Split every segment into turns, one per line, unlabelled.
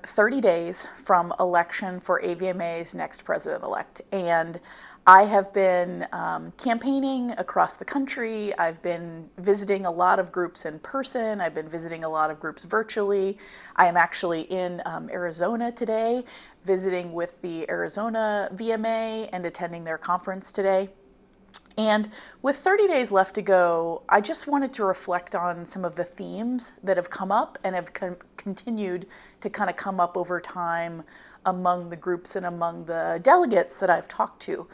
30 days from election for AVMA's next president-elect. And I have been campaigning across the country. I've been visiting a lot of groups in person. I've been visiting a lot of groups virtually. I am actually in Arizona today, visiting with the Arizona VMA and attending their conference today. And with 30 days left to go, I just wanted to reflect on some of the themes that have come up and have continued to kind of come up over time among the groups and among the delegates that I've talked to.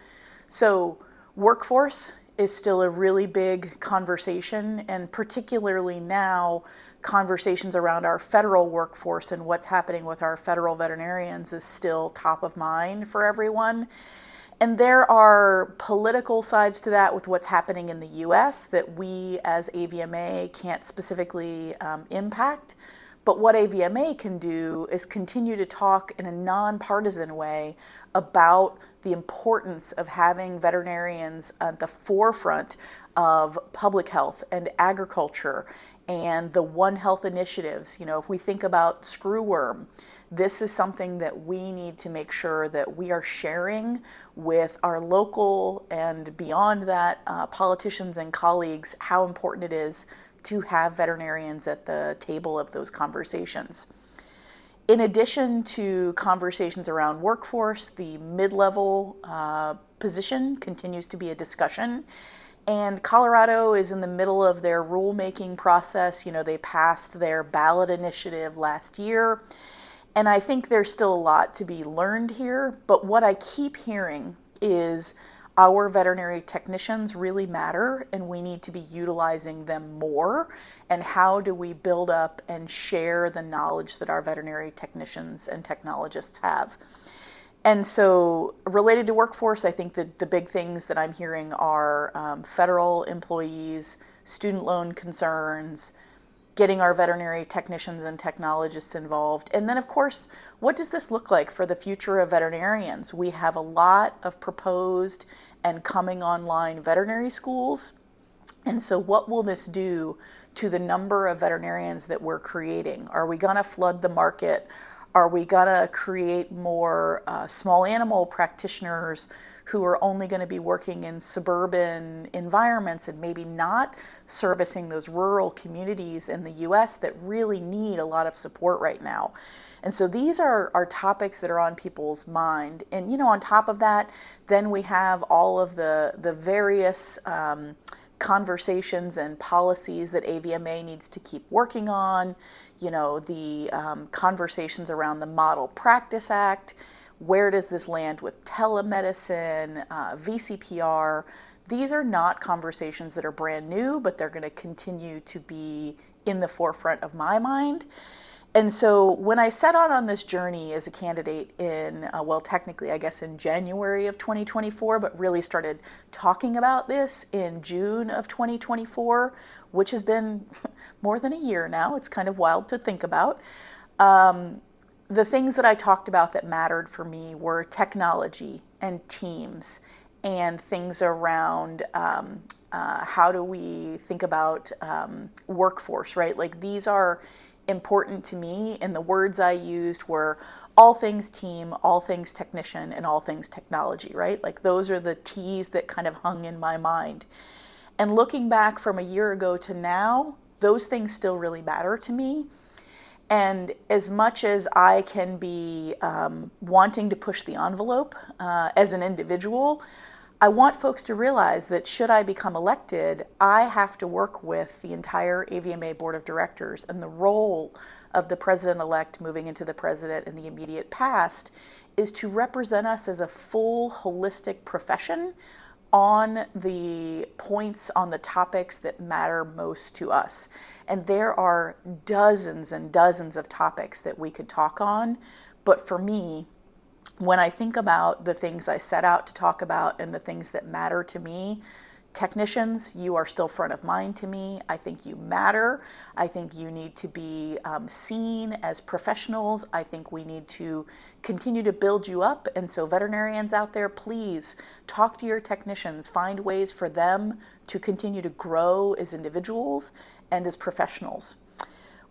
So, workforce is still a really big conversation, and particularly now, conversations around our federal workforce and what's happening with our federal veterinarians is still top of mind for everyone. And there are political sides to that with what's happening in the US that we as AVMA can't specifically impact. But what AVMA can do is continue to talk in a nonpartisan way about the importance of having veterinarians at the forefront of public health and agriculture and the One Health initiatives. You know, if we think about screwworm, this is something that we need to make sure that we are sharing with our local and beyond that politicians and colleagues how important it is to have veterinarians at the table of those conversations. In addition to conversations around workforce, the mid-level position continues to be a discussion. And Colorado is in the middle of their rulemaking process. You know, they passed their ballot initiative last year. And I think there's still a lot to be learned here, but what I keep hearing is our veterinary technicians really matter and we need to be utilizing them more. And how do we build up and share the knowledge that our veterinary technicians and technologists have? And so related to workforce, I think that the big things that I'm hearing are federal employees, student loan concerns, getting our veterinary technicians and technologists involved. And then, of course, what does this look like for the future of veterinarians? We have a lot of proposed and coming online veterinary schools. And so what will this do to the number of veterinarians that we're creating? Are we going to flood the market? Are we going to create more small animal practitioners who are only going to be working in suburban environments and maybe not servicing those rural communities in the US that really need a lot of support right now? And so these are topics that are on people's mind. And, you know, on top of that, then we have all of the various conversations and policies that AVMA needs to keep working on. You know, the conversations around the Model Practice Act. Where does this land with telemedicine, VCPR? These are not conversations that are brand new, but they're going to continue to be in the forefront of my mind. And so when I set out on this journey as a candidate in, well, technically, I guess in January of 2024, but really started talking about this in June of 2024, which has been more than a year now. It's kind of wild to think about. The things that I talked about that mattered for me were technology and teams and things around how do we think about workforce, right? Like these are important to me, and the words I used were all things team, all things technician, and all things technology, right? Like those are the T's that kind of hung in my mind. And looking back from a year ago to now, those things still really matter to me. And as much as I can be wanting to push the envelope as an individual, I want folks to realize that should I become elected, I have to work with the entire AVMA board of directors, and the role of the president-elect moving into the president in the immediate past is to represent us as a full holistic profession on the points, on the topics that matter most to us. And there are dozens and dozens of topics that we could talk on, but for me, when I think about the things I set out to talk about and the things that matter to me, technicians, you are still front of mind to me. I think you matter. I think you need to be seen as professionals. I think we need to continue to build you up. And so veterinarians out there, please talk to your technicians, find ways for them to continue to grow as individuals and as professionals.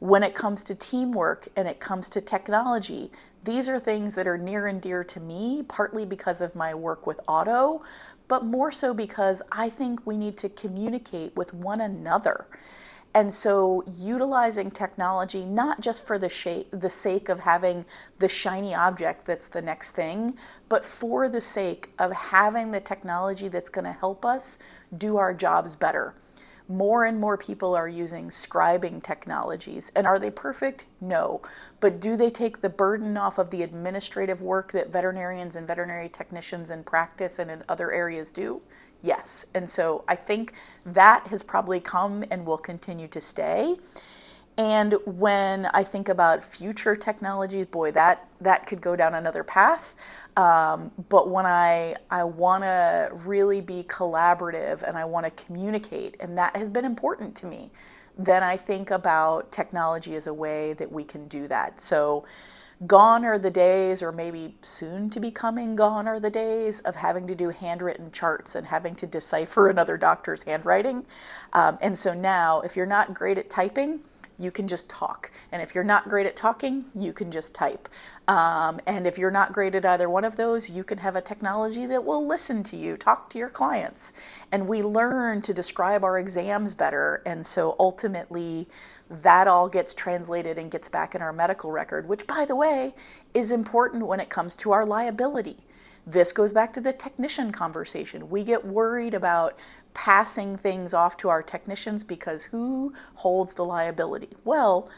When it comes to teamwork and it comes to technology, these are things that are near and dear to me, partly because of my work with Otto, but more so because I think we need to communicate with one another. And so utilizing technology, not just for the sake of having the shiny object that's the next thing, but for the sake of having the technology that's going to help us do our jobs better. More and more people are using scribing technologies. And are they perfect? No. But do they take the burden off of the administrative work that veterinarians and veterinary technicians in practice and in other areas do? Yes. And so I think that has probably come and will continue to stay. And when I think about future technologies, boy, that could go down another path. But when I want to really be collaborative and I want to communicate, and that has been important to me, then I think about technology as a way that we can do that. So gone are the days, or maybe soon to be coming gone are the days, of having to do handwritten charts and having to decipher another doctor's handwriting. And so now, if you're not great at typing, you can just talk. And if you're not great at talking, you can just type. And if you're not great at either one of those, you can have a technology that will listen to you, talk to your clients. And we learn to describe our exams better. And so ultimately, that all gets translated and gets back in our medical record, which, by the way, is important when it comes to our liability. This goes back to the technician conversation. We get worried about passing things off to our technicians because who holds the liability? Well,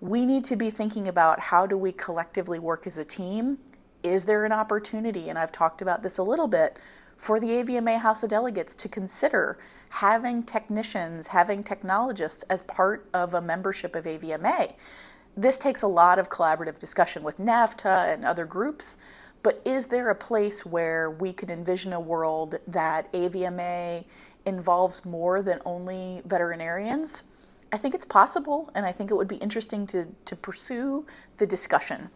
we need to be thinking about how do we collectively work as a team? Is there an opportunity, and I've talked about this a little bit, for the AVMA House of Delegates to consider having technicians, having technologists as part of a membership of AVMA? This takes a lot of collaborative discussion with NAVTA and other groups, but is there a place where we could envision a world that AVMA involves more than only veterinarians? I think it's possible, and I think it would be interesting to pursue the discussion.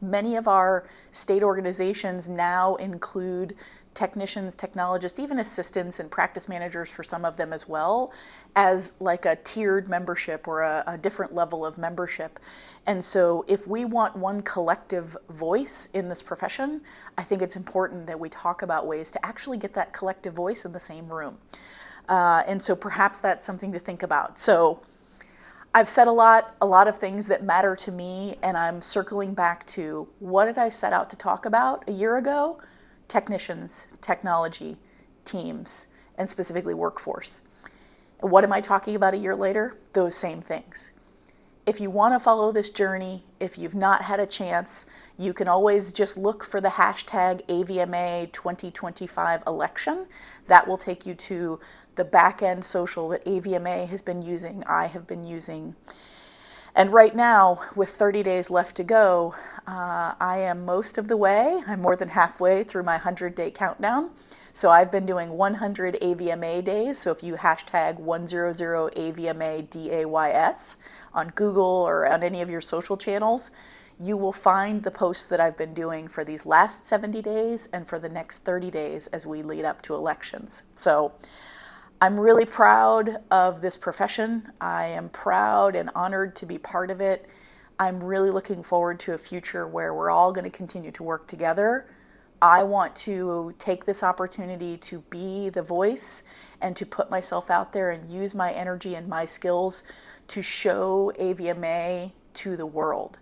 Many of our state organizations now include technicians, technologists, even assistants and practice managers for some of them as well, as like a tiered membership or a different level of membership. And so if we want one collective voice in this profession, I think it's important that we talk about ways to actually get that collective voice in the same room. And so perhaps that's something to think about. So I've said a lot of things that matter to me, and I'm circling back to what did I set out to talk about a year ago? Technicians, technology, teams, and specifically workforce. And what am I talking about a year later? Those same things. If you want to follow this journey, if you've not had a chance, you can always just look for the hashtag AVMA 2025 election. That will take you to the back-end social that AVMA has been using, I have been using. And right now, with 30 days left to go, I am most of the way. I'm more than halfway through my 100-day countdown. So I've been doing 100 AVMA days. So if you hashtag 100 AVMA DAYS on Google or on any of your social channels, you will find the posts that I've been doing for these last 70 days and for the next 30 days as we lead up to elections. So I'm really proud of this profession. I am proud and honored to be part of it. I'm really looking forward to a future where we're all going to continue to work together. I want to take this opportunity to be the voice and to put myself out there and use my energy and my skills to show AVMA to the world.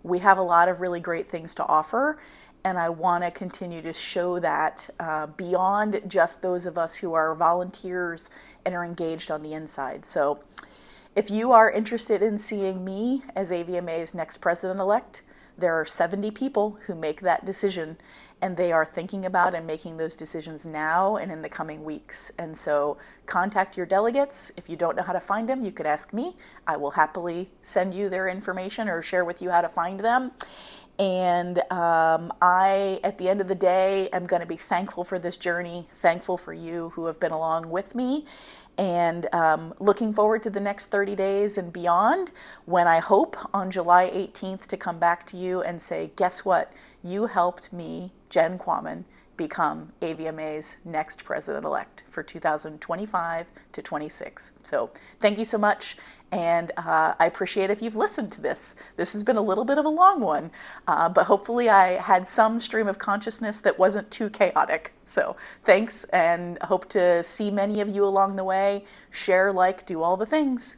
We have a lot of really great things to offer, and I want to continue to show that beyond just those of us who are volunteers and are engaged on the inside. So if you are interested in seeing me as AVMA's next president-elect, there are 70 people who make that decision, and they are thinking about and making those decisions now and in the coming weeks. And so contact your delegates. If you don't know how to find them, you could ask me. I will happily send you their information or share with you how to find them. And I, at the end of the day, am going to be thankful for this journey, thankful for you who have been along with me, and looking forward to the next 30 days and beyond, when I hope on July 18th to come back to you and say, guess what? You helped me, Jen Quammen, become AVMA's next president-elect for 2025 to 26. So thank you so much, and I appreciate if you've listened to this. This has been a little bit of a long one, but hopefully I had some stream of consciousness that wasn't too chaotic. So thanks, and hope to see many of you along the way. Share, like, do all the things.